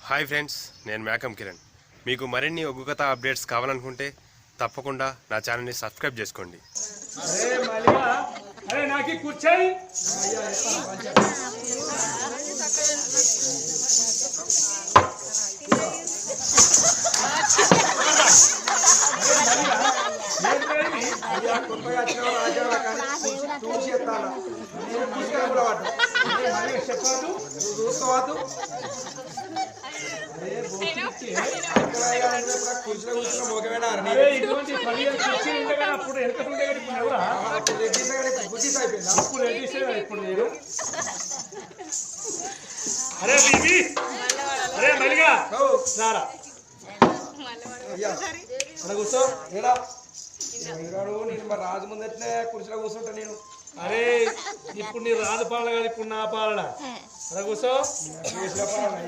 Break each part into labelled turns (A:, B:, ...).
A: Hi friends, నేను మేకం కిరణ్. మీకు మరిన్ని ఒగ్గు కథ అప్డేట్స్ కావాలనుకుంటే తప్పకుండా నా ఛానల్ని సబ్స్క్రైబ్ చేసుకోండి.
B: అరే బీబీ, అరే మలిగా రారా,
C: కూర్చో. నేను మరి రాజు ముందట్లే కుర్చీలో కూర్చుంటా నేను.
B: అరే ఇప్పుడు నీ రాజు పాలన కాదు, ఇప్పుడు నా పాలన. అలా కూర్చో.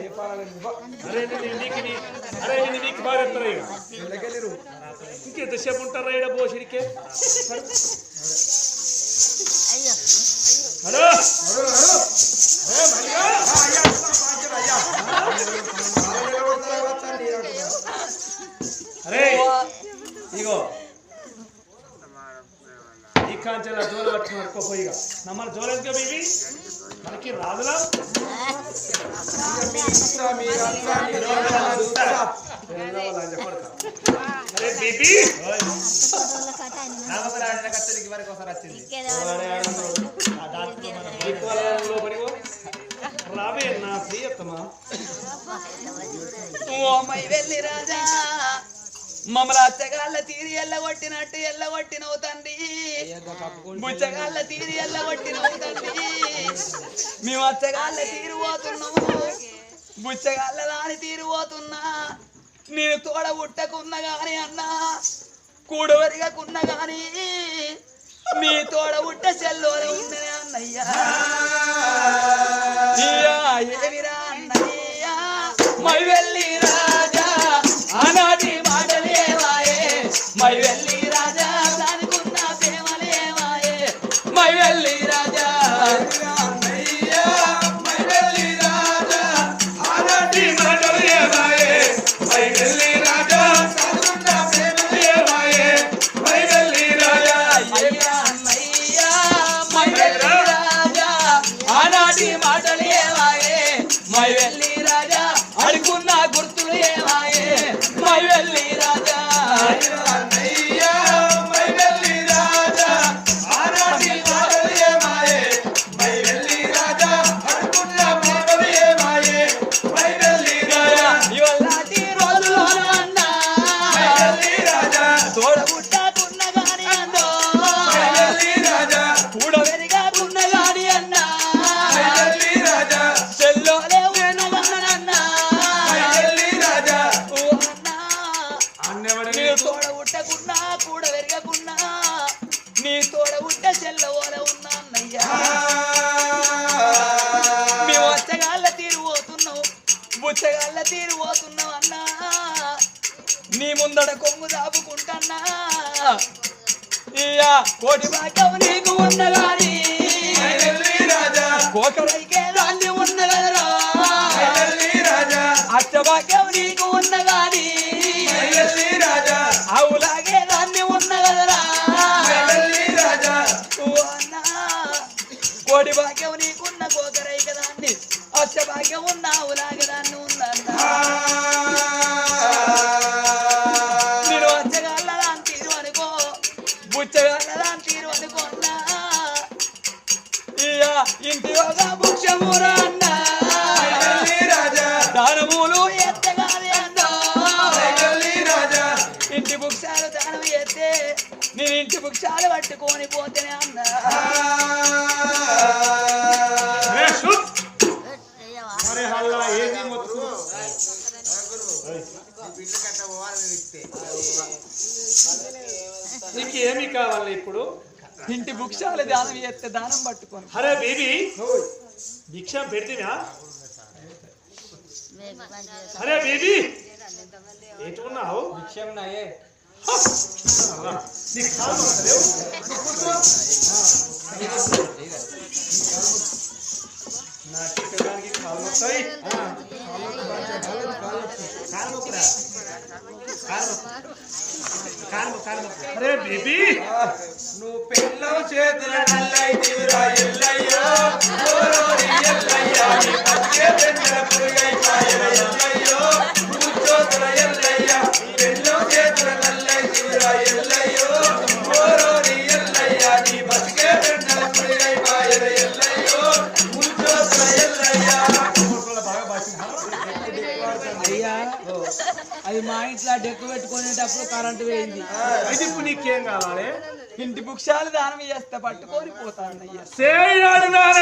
C: ఏ పాలన
B: అరే నేను నీకు బాగా ఎత్తారా
C: వెళ్ళకెళ్ళిరు.
B: ఇంకెంతసేపు ఉంటారా ఇక్కడ బోసిడికే? హలో అరే ఇగో ఈ కాంచెల జోల పట్టుకుని పట్టుకోపోయిగా నమ్మల్ని జోలేదుగా బీబీ, మనకి రాదులా. అరే బీబీ రావే నా ప్రియతమా.
D: వెళ్ళి రాజా మమ్మల్ని అచ్చగాళ్ళ తీరి ఎల్లగొట్టినట్టు ఎల్లగొట్టినవు తండ్రి, బుచ్చగాళ్ళ తీరి ఎల్లగొట్టినవు తండ్రి. మేము అచ్చగాళ్ళ తీరు పోతున్నాము, బుచ్చగాళ్ళ దాని తీరు పోతున్నా. నేను తోడ ఉట్టకున్నా గాని అన్నా, కూడవరిగకున్నా గాని నీ తోడ ఉట్ట చెల్లోనే ఉందనే అన్నయ్యా. ఏమిరా అన్నయ్యా మై వెళ్ళి రాజా ఆనాటి మాటలేవాయే, మై వెళ్ళి రాజా దానికున్న ప్రేమలేవాయే, మై వెళ్ళి రాజా అన్నయ్యా మై వెళ్ళి రాజా ఆనాటి మాటలేవాయే, మై వెళ్ళి రాజా దానికున్న ప్రేమలేవాయే, మై వెళ్ళి రాజా అన్నయ్యా మై వెళ్ళి రాజా ఆనాటి మాటలేవాయే, మై వెళ్ళి రాజా అడుకున్న గుర్తులు ఏవాయే, మై వెళ్ళి రాజా అన్నయ్యా మై వెళ్ళి రాజా ఆనాటి మాటలు ఏమాయే, మై వెళ్ళి రాజా అడుకున్న మాటలు ఏమాయే, మై వెళ్ళి రాజా ఇవల్లాంటి రోజులోన అన్నా మై వెళ్ళి రాజా తోడబుట్టకున్న గాని అన్నో, మై వెళ్ళి రాజా కూడవెరిగాకున్న గాని అన్నా, మై వెళ్ళి రాజా చెల్లోనే ఉన్నగన్నన్నా, మై వెళ్ళి రాజా ఓ అన్నా నీ తోడ ఉట్టకున్నా కూడ వెరగకున్నా నీ తోడ ఉట్ట చెల్లవోల ఉన్నా అన్నయ్యా. మేము వచ్చగాళ్ళ తీరు పోతున్నావు, బుచ్చగాళ్ళ తీరు పోతున్నావు అన్నా. నీ ముందడ కొంగు దాపుకుంటన్నా ఇయ్యా కోటి భాగ్యం నీకు ఉన్నగాని కోకరైకే దాన్ని ఉన్నగలరా, అష్ట భాగ్యం నీకు ఉన్నగాని అవులాగే దాన్ని ఉన్నగలరా. కోటి భాగ్యం నీకున్న కోకరైక దాన్ని, అష్ట భాగ్యం ఉన్న అవులాగే దాన్ని ఉందన్నా. నేను వచ్చగాళ్ళ దాని తీరు అనుకో, బుచ్చగాళ్ళ దాని తీరు అనుకోన్నా. ఇయ్యా ఇంటి ఒక ముఖ్యమురా అన్నా, దానములు ఎత్తగానే అన్నా. ఇంటి బుక్షాలు దానం ఎత్తే నేను ఇంటి బుక్షాలు పట్టుకొని పోతేనే అన్నా.
B: అరే హల్లా ఏది మొత్తం నీకు ఏమి కావాలి ఇప్పుడు?
D: ఇంటి బుక్షాలు దానం ఎత్తే దానం పట్టుకొని.
B: అరే బేబీ భిక్ష పెడితేనా? అరే బేబీ ఎటు ఉన్నావు?
C: విషయం నాయే
B: నీకు కాలు వస్తలేవు? నాకు కాలు వస్తాయి. అరే బేబీ
C: నువ్వు పెళ్ళం చేతుల నల్లైతివిరా ఎల్లయ్యో ఓరోరి ఎల్లయ్యా నీ బతికే పెంచల పురుగైపాయర ఎల్లయ్యో కూర్చోతుల ఎల్లయ్యా పెళ్ళం చేతుల నల్లైతివిరా ఎల్లయ్యో ఓరోరి ఎల్లయ్యా నీ బతికే పెంచల పురుగైపాయర ఎల్లయ్యో కూర్చోతుల ఎల్లయ్యా.
D: అయ్యా అది మా ఇంట్లో డెక్కు పెట్టుకునేటప్పుడు కరెంటు పోయింది.
B: అయితే ఇప్పుడు నీకేం కావాలి?
D: ఇంటి బుక్షాలు దానం చేస్తే పట్టుకొని పోతాను అయ్యా.
B: సేయాడు నాన్న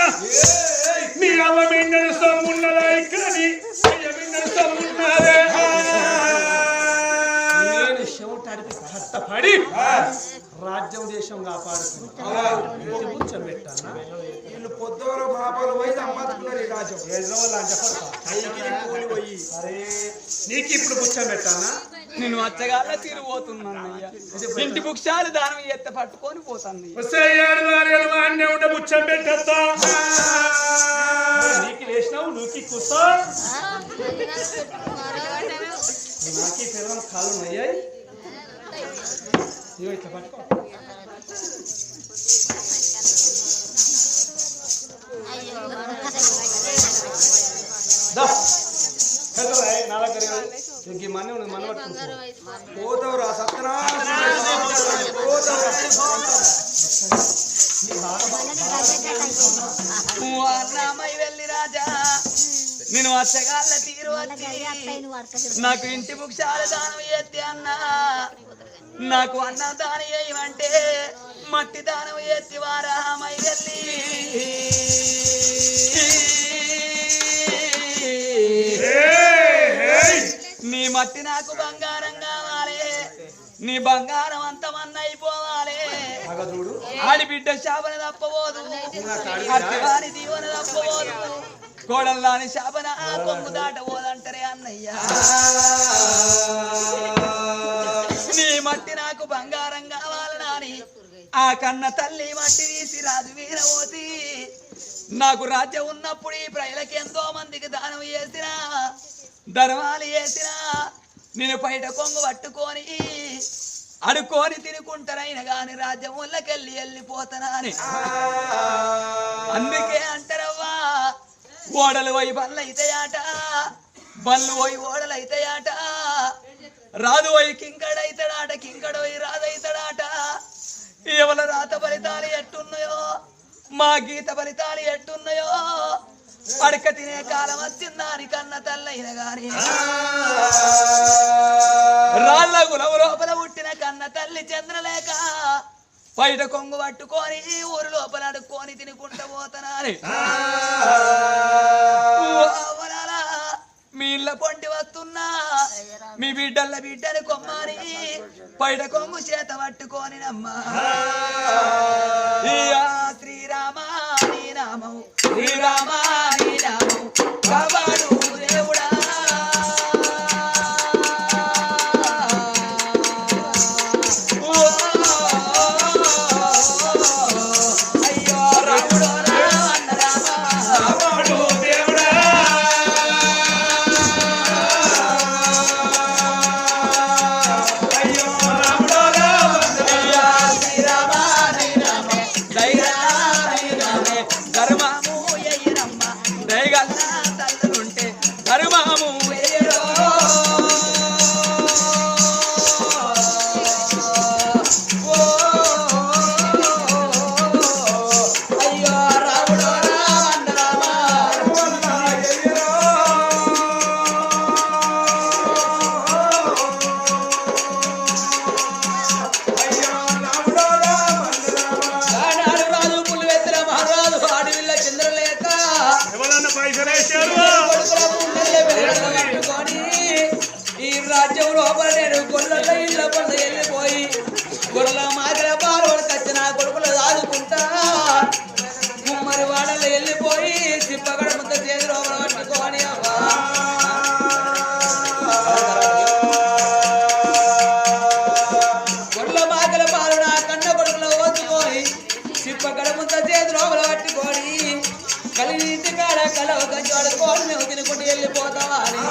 B: మీ అవ్వ మింగని సొమ్మున్నదా ఇక్కడి అయ్య మింగని సొమ్మున్నదే నేను చెవుటాడికి కష్టపడి రాజ్యం దేశం కాపాడుతున్నా కూర్చొని పెట్టానా
C: వీళ్ళు పొద్దువర మాపలు పోయి సంపాదించుకున్నారు ఈ రాజ్యం
B: అరే నీకు ఇప్పుడు కూర్చొని పెట్టానా?
D: నేను వచ్చగాల తిరిగిపోతున్నాను అయ్యా. ఇంటి బుక్షాలు దానం చేస్తే పట్టుకొని పోతాను అయ్యా.
B: కూర్చొని పెట్టద్దా నీకు వేసినావు నువ్వు కూర్చో నాకు పిల్లలు కాళ్ళు ఉన్నాయా ఇగో ఇట్లా పట్టుకో నా దగ్గర మన మన పట్టుకుంటా
C: పోతావురా సత్యనా
D: అన్నామయ్య వెళ్ళి రాజా నేను వచ్చగాళ్ళ తీరు వచ్చి నాకు ఇంటి బుక్షాలు దానం చేస్తే అన్నా నాకు అన్న దానం చేయమంటే మట్టి దానం చేసి వారామయ్య వెళ్ళి నీ మట్టి నాకు బంగారం కావాలి నీ బంగారం అంతమన్న అయిపోవాలి ఆడిబిడ్డ శాపన తప్పబోదు అత్తగారి దీవెన తప్పబోదు కోడల్లాని శాపన కొంగు దాటబోదంటారే అన్నయ్య నీ మట్టి నాకు బంగారం కావాలి నాని ఆ కన్న తల్లి మట్టి తీసి రాజు వీరవోతి నాకు రాజ్యం ఉన్నప్పుడు ఈ ప్రజలకి ఎంతో మందికి దానం చేసినా ధర్మాలు చేసినా నేను బయట కొంగు పట్టుకొని అడుకొని తినుకుంటారైన గాని రాజ్యం ఊళ్ళకెళ్ళి వెళ్ళిపోతానా అని అందుకే అంటారవ్వా ఓడలు పోయి బళ్ళు అయితాయాట బళ్ళు పోయి ఓడలు అయితాయాట రాదు పోయి కింకడైతాడాట కింకడు పోయి రాదైతాడాట ఎవల రాత ఫలితాలు ఎట్టున్నాయో మా గీత ఫలితాలు ఎట్టున్నాయో అడక తినే కాలం వచ్చిందాని కన్న తల్లైన గాని రాళ్ళ గులవ లోపల పుట్టిన కన్న తల్లి చంద్రలేక బయట కొంగు పట్టుకొని ఊరు లోపల అడుక్కొని తినుకుంటూ పోతానని మీ ఇళ్ళ పొంటి వస్తున్నా మీ బిడ్డని కొమ్మని బయట కొంగు చేత పట్టుకొని నమ్మా శ్రీరామ నీ నామం శ్రీరామ నీ నామం కాపాడు దేవుడా అయ్యో రాముడో రామ రాముడు దేవుడా అయ్యో రాముడో రామ శ్రీరామ నీ నామం ధర్మము ఎయ్యరమ్మ దయగల్ల తల్లుంటే ధర్మము ఎయ్యరో అయ్యో రాముడో రామ రాజు పుల్లు ఎత్తిన మహారాజు అడవిల్ల చంద్రలేక
B: ఎవరన్నా పైసలు వేసారు
D: ఈ రాజ్యం లోపల నేను గొల్ల ఇళ్ళ పనులు వెళ్ళిపోయి గొర్రెల మాదిర పాల్గొనకు వచ్చిన కొడుకులు దాదుకుంటా కుమ్మరి వాడలు వెళ్ళిపోయి తిప్పగడ ముద్ద చేతి లోపల పట్టుకొని గొర్రెల మాదిర పాలు నా కన్న కొడుకులు ఓచుకొని తిప్పగడ ముద్ద చేతి లోపల పట్టుకొని కలిగింటి కాడ కలవ కంచోడు కోడి మేము తినుకుంటూ వెళ్ళిపోతావా అని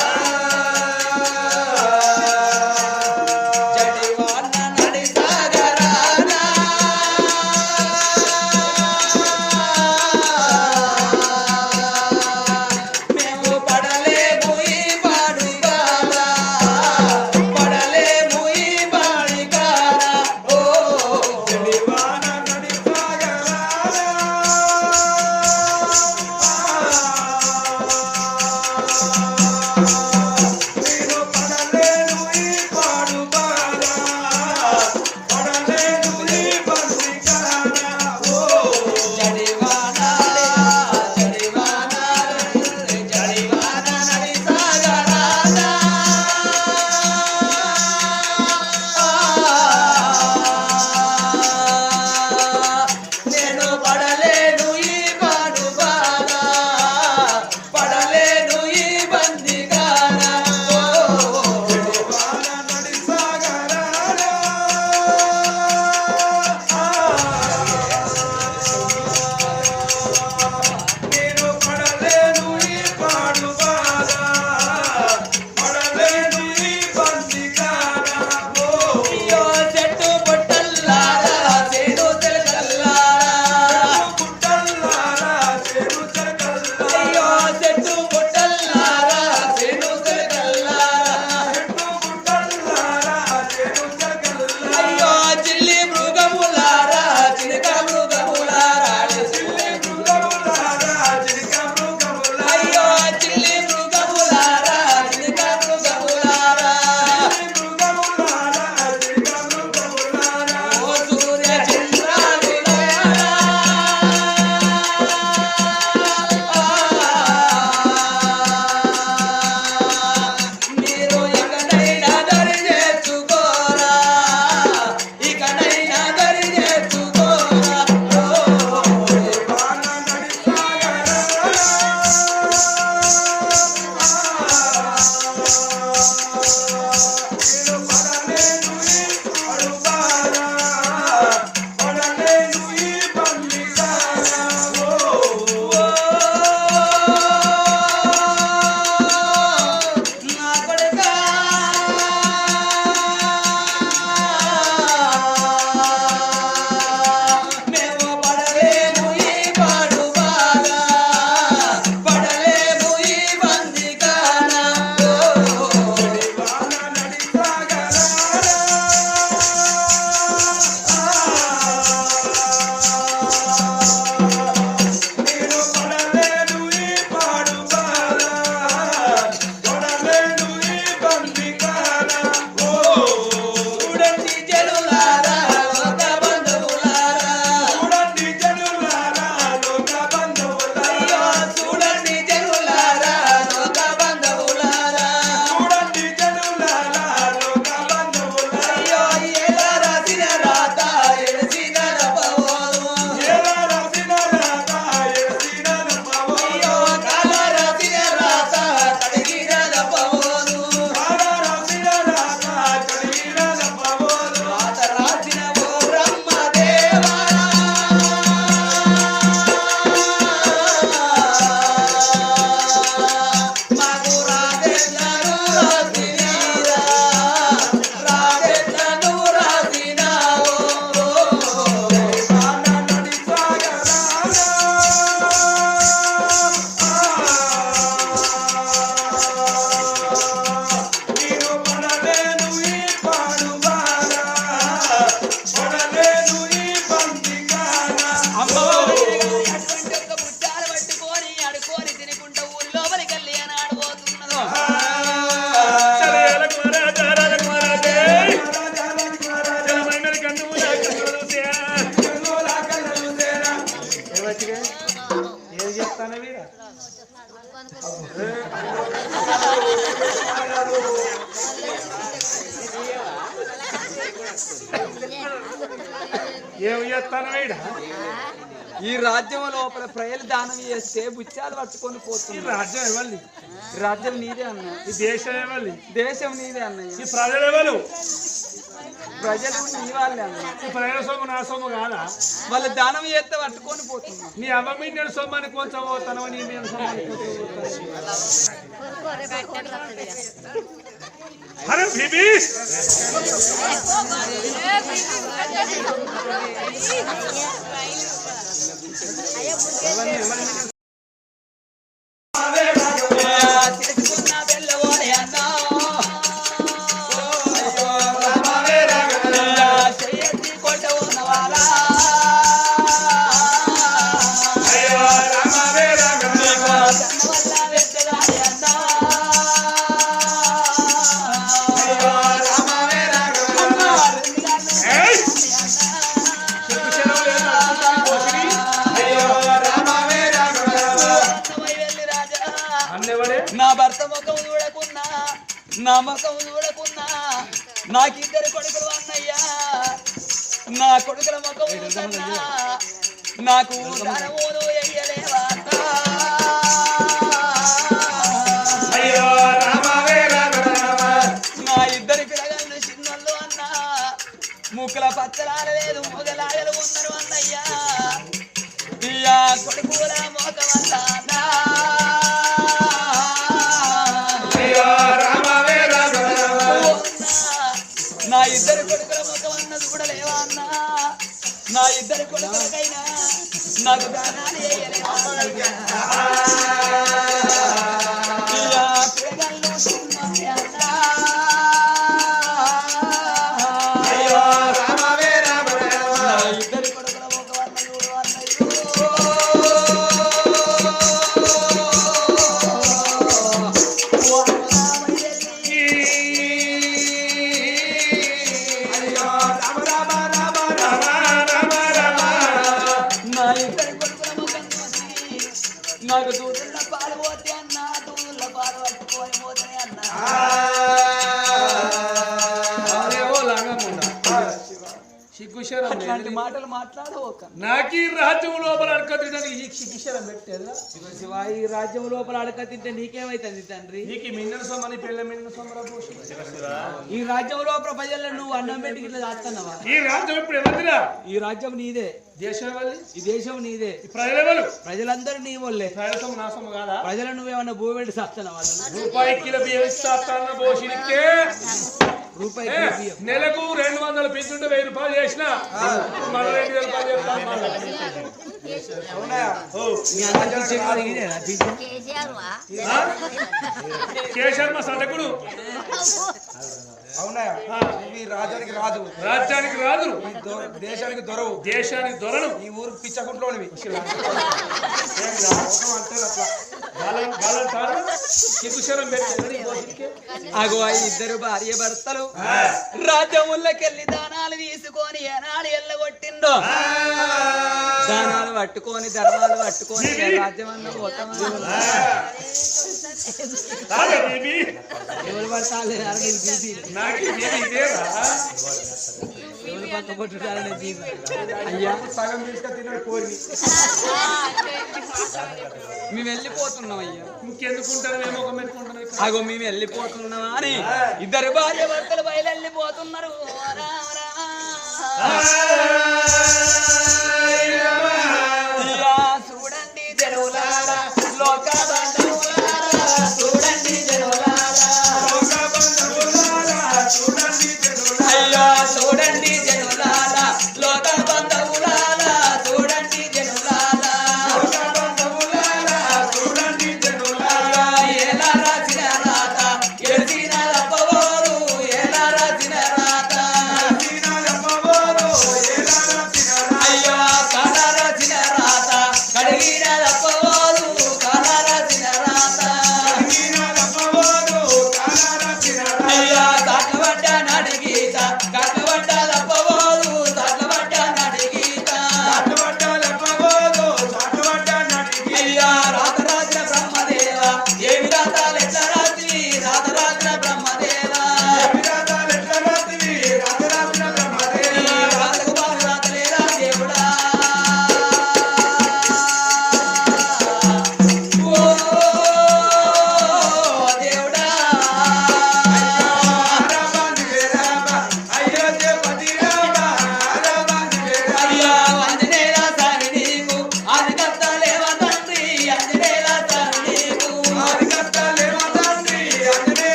B: ఏం చేస్తాను వీడ
D: ఈ రాజ్యం లోపల ప్రజలు దానం చేస్తే బుచ్చాలు పట్టుకొని
B: ఈ
D: పోతుంది.
B: రాజ్యం ఇవ్వాలి,
D: రాజ్యం నీదే అన్న,
B: ఈ దేశం ఇవ్వాలి,
D: దేశం నీదే అన్నయ్య,
B: ఈ ప్రజలు ఇవ్వలు,
D: ప్రజలు నీ వాళ్ళే అన్న.
B: ఈ ప్రజల సొమ్ము నా సొమ్ము కాదా?
D: వాళ్ళు దానం చేస్తే పట్టుకొని పోతున్నా.
B: నీ అమ్మ మీద సొమ్మని కొంచెం పోతాను, నీ మీద సొమ్మని కొంచెం అరే బీబీ
D: తెలుసుకున్న వెళ్ళవోలే అన్నా చెయ్యెత్తి కొట్ట ఉన్నవారా నా భర్త ముఖం చూడకున్నా, నా ముఖం చూడకున్నా, నాకిద్దరు కొడుకులు అన్నయ్యా, నా కొడుకుల ముఖం చూడకున్నా, నాకు ధనమును ఎయ్యలేవా నా ఇద్దరి పిల్లగాళ్ళు చిన్నోళ్ళు అన్నా, ముక్కుల పచ్చలాడలేదు మొగలాగలు ఉన్నారు అన్నయ్యా, ఇయ్యా కొడుకుల మోకం అన్నా నా ఇద్దరు కొడుకుల ముఖం అన్న చూడలేవా అన్నా, నా ఇద్దరు కొడుకులకైనా నాకు దానాలు వేయలేవా అన్నయ్యా. ఇయ్యా పిల్లగాళ్ళు చిన్నోళ్ళే అన్నా, నా ఇద్దరు కొడుకుల ముఖం అన్న చూడు అన్నయ్యో. నా ఇద్దరి కొడుకుల ముఖం చూసి నాకు దూదుల పాలు పోతే అన్నా, దూదుల పాలు పట్టుకొని పోతే అన్నా.
B: సిగ్గుశరం
D: అట్లాంటి మాటలు మాట్లాడవక
B: నాకు ఈ రాజ్యం లోపల అడకతింటే ఈ సిగ్గుశరం పెట్టేదా?
D: శివ, ఈ రాజ్యం లోపల అడక తింటే నీకేమైతుంది తండ్రి?
B: నీకు మిన్నెల సొమ్మని పెళ్ళ మిన్నెల సొమ్మరా పోషి.
D: ఈ రాజ్యం లోపల ప్రజల్లో నువ్వు అన్నం పెట్టి ఇట్లా దాస్తున్నావా?
B: ఈ రాజ్యం ఇప్పుడు ఎవరిదిరా?
D: ఈ రాజ్యం నీదే,
B: దేశం ఎవరిది?
D: ఈ దేశం నీదే,
B: ఈ ప్రజలు ఎవరు?
D: ప్రజలందరూ నీ వాళ్ళే.
B: ప్రజల సొమ్ము నా సొమ్ము కాదా?
D: ప్రజలు నువ్వేమన్నా భూ పెట్టి సాస్తున్నావా?
B: రూపాయి కిలో బియ్యం ఇస్తాన్న పోషినికే
D: రూపాయి బియ్యం
B: నెలకు 200 పెంచుంటే 1000 రూపాయలు చేసిన మళ్ళీ 2000 రూపాయలు చేస్తాను.
D: మీ అందరికీ ఇచ్చేది ఇదేనా బియ్యం?
B: కేశర్మ సండకుడు
C: అవునా? ఇవి రాజ్యానికి రాజు,
B: రాజ్యానికి రాజు,
C: దేశానికి దొరవు,
B: దేశానికి దొరను,
C: ఈ ఊరు పిచ్చకుంట్లోనివి.
B: సిగ్గుశరం పెట్టి పోషినికే
D: అగో ఆ ఇద్దరు భార్య భర్తలు రాజ్యముల్లోకెళ్ళి దానాలు తీసుకొని ఏనాడు ఎల్లగొట్టిందో, దానాలు పట్టుకొని ధర్మాలు పట్టుకొని రాజ్యం అన్న పోతామని
B: రాజా బేబీ
D: ఎవరు పడతారు
B: నాకు బేబీ ఇదేరా?
D: ఎవరు పక్క కొట్టుతారని అయ్యా
C: సగం తీసుకొని తిన్నాడు కోరిని.
D: మేము వెళ్ళిపోతున్నాం అయ్యా.
B: ఇంకెందుకుంటారు? మేము ఒక మెట్టుకుంటాం.
D: అగో మేము వెళ్ళిపోతున్నామా అని ఇద్దరు భార్య భర్తలు బయలుపోతున్నారు.